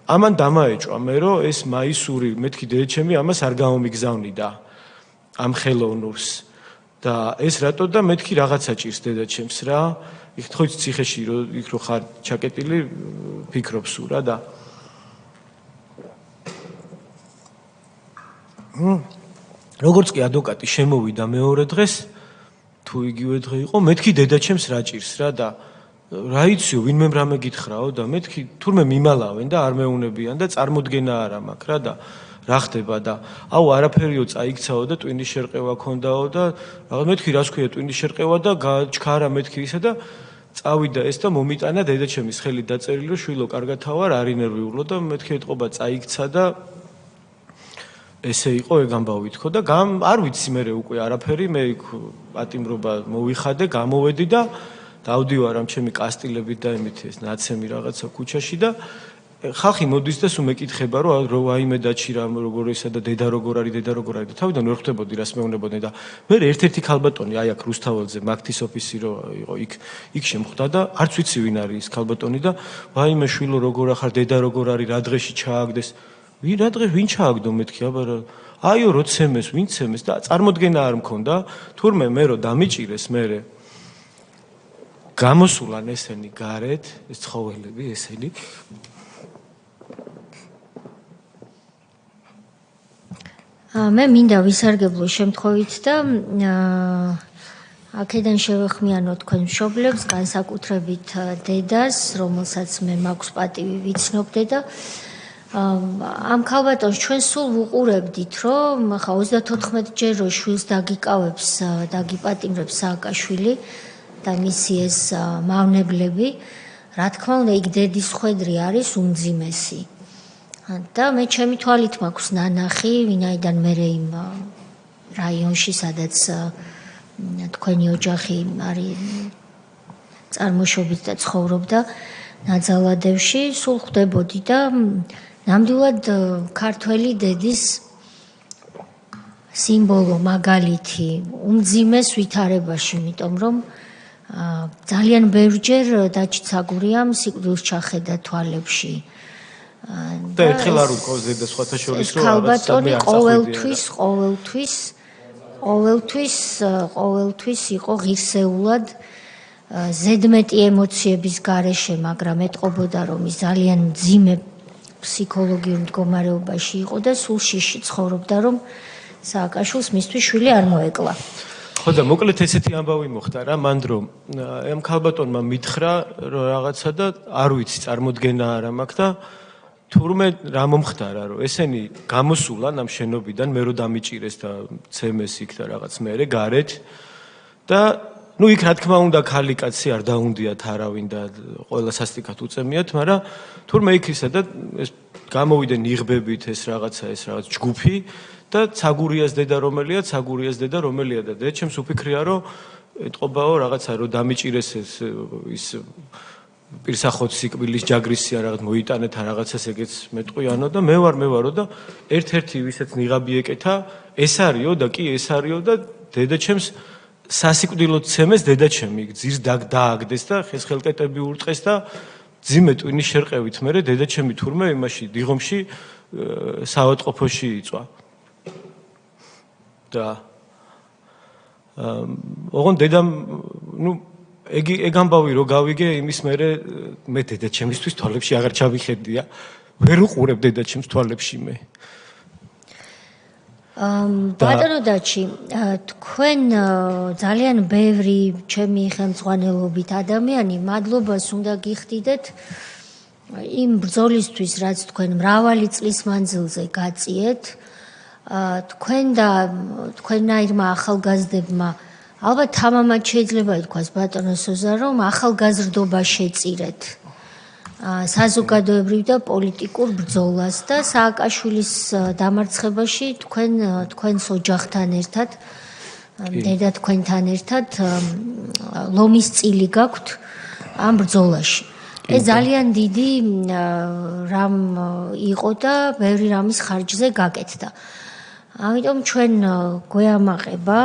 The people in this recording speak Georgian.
ამან დამაეჭვა მე რომ ეს მაისური მეთქი დედაჩემი ამას არ გამომიგზავნიდა ამ ხელოვნურს და ეს რატო და მეთქი რაღაცა ჭირს დედაჩემს რა იქ თქო ციხეში რომ იქ რო ხარ ჩაკეტილი ფიქრობს უ რა და როგორც კი ადვოკატი შემოვიდა მეორე დღეს თუ იგივე დღე იყო მეთქი დედაჩემს რა ჭირს რა და რა იციო ვინმე რამე გითხრაო და მეთქი თურმე მიმალავენ და არ მეუნებიან და წარმოდგენა არ მაქვს რა და რა ხდება და აუ არაფერიო წაიქცაო და ტვინის შერყევა ქონდაო და რაღაც მეთქი რას ქვია ტვინის შერყევა და ჩქარა მეთქი ისა და წავიდა ეს და მომიტანა დედაჩემის ხელი დაწერილი რომ შვილო კარგათა ვარ არ ინერვიულო და მეთქი ეთყობა წაიქცა და ესე იყო ეგ ამბავი თქო და არ ვიცი მე უკვე არაფერი მე იქ პატიმრობა მოვიხადე გამოვედი და დავდივარ ამ ჩემი კასტილებით და იმით ეს ნაცემი რაღაცა ქუჩაში და ხალხი მოდის და სულ მეკითხება რომ აიმე დაჩი რა როგორ ისა და დედა როგორ არის და თავიდან ვერ ხვდებოდი რას მეუნებოდნენ და მე ერთ-ერთი ქალბატონი აი აქ რუსთაველზე მაგთის ოფისი რო იყო იქ შემხვდა და არც ვიცი ვინ არის ის ქალბატონი და აიმე შვილო როგორ ახარ დედა როგორ არის რა დღეში ჩააგდეს რა დღე ვინ ჩააგდო მეთქი აბა აიო რო ცემეს ვინ ცემეს და წარმოდგენა არ მქონდა თურმე მე რო დამიჭირეს მე გამოსულან ესენი გარეთ ეს ცხოველები ესენი მე მინდა ვისარგებლო შემთხვევით და აქედან შევეხმიანო თქვენ მშობლებს განსაკუთრებით დედას რომელსაც მე მაქვს პატივი ვიცნობდე და ამ ქალბატონს ჩვენ სულ ვუყურებდით რომ ხა 34 ჯერ რო შვილს დაგიკავებს დაგიპატიმრებს სააკაშვილი და მისი ეს მავნებლები რა თქმა უნდა იქ დედის ხვედრი არის უმძიმესი და მე ჩემი თვალით მაქვს ნანახი ვინაიდან მე იმ რაიონში სადაც თქვენი ოჯახი არის წარმოშობით და ცხოვრობდა ნაძალადევში სულ ხვდებოდი და ნამდვილად ქართველი დედის სიმბოლო მაგალითი უმძიმეს ვითარებაში იმიტომ რომ ძალიან ბევრჯერ დაჩიცაგურია სიკვდილს ჩახედა თვალებში და ერთხელ არ უყავს დედა სხვათა შორის რომ ქალბატონი ყოველთვის იყო ღირსეულად ზედმეტი ემოციების გარეშე მაგრამ ეტყობოდა რომ ის ძალიან მძიმე ფსიქოლოგიურ მდგომარეობაში იყო და სულ შიში ცხოვრობდა რომ სააკაშვილს მისთვის შვილი არ მოეკლა ხო და მოკლედ ესეთი ამბავი მოხდა რა მანდ რომ ამ ქალბატონმა მითხრა რომ რაღაცა და არ ვიცი წარმოდგენა არ მაქვს და თურმე რა მომხდარა რომ ესენი გამოსულან ამ შენობიდან მე რო დამიჭირეს და ცემეს იქ და რაღაც მეરે გარეთ და ნუ იქ რა თქმა უნდა ქალი კაცი არ დაუნდიათ არავინ და ყველა სასტიკად უწემიათ მაგრამ თურმე იქ ისა და ეს გამოვიდნენ იღბებით ეს რაღაც ჯგუფი და ცაგურიას დედა რომელია და დედაჩემს უფიქრია რომ ეთყობაო რაღაცა რომ დამიჭირეს ის პირსახოთ სიკვდილის ჯაგრისია რაღაც მოიტანეთ რაღაცას ეგეც მეტყვიანო და მე ვარო და ერთ-ერთი ვისაც ნიღაბი ეკეთა ეს არისო და კი ეს არისო და დედაჩემს სასიკვდილოდ ცემეს დედაჩემი ძირს დააგდეს და ხელკეტები ურტყეს და ძიმე ტვინის შერყევით მე დედაჩემი თურმე იმაში დიღომში საავადმყოფოში იწვა და ოღონ დედამ ნუ ეგ ამბავი რო გავიგე იმის მე დედაჩემისთვის თვალებში აღარ ჩავიხედია ვერ უყურებ დედაჩემს თვალებში მე ბატონო დაჩი თქვენ ძალიან ბევრი ჩემი ხელმძღვანელობით ადამიანი მადლობას უნდა გიხდიდეთ იმ ბრძოლისთვის რაც თქვენ მრავალი წლის მანძილზე გაწიეთ თქვენ და თქვენაირმა ახალგაზრდებმა ალბათ თამამად შეიძლება ითქვას ბატონო სოზა რომ ახალგაზრდობა შეწირეთ საზოგადოებრივ და პოლიტიკურ ბრძოლას და სააკაშვილის დამარცხებაში თქვენს ოჯახთან ერთად დედა თქვენთან ერთად ლომის წილი გაქვთ ამ ბრძოლაში ეს ძალიან დიდი რამ იყო და ბევრი რამის ხარჯზე გაკეთდა ამიტომ ჩვენ გვეამაყება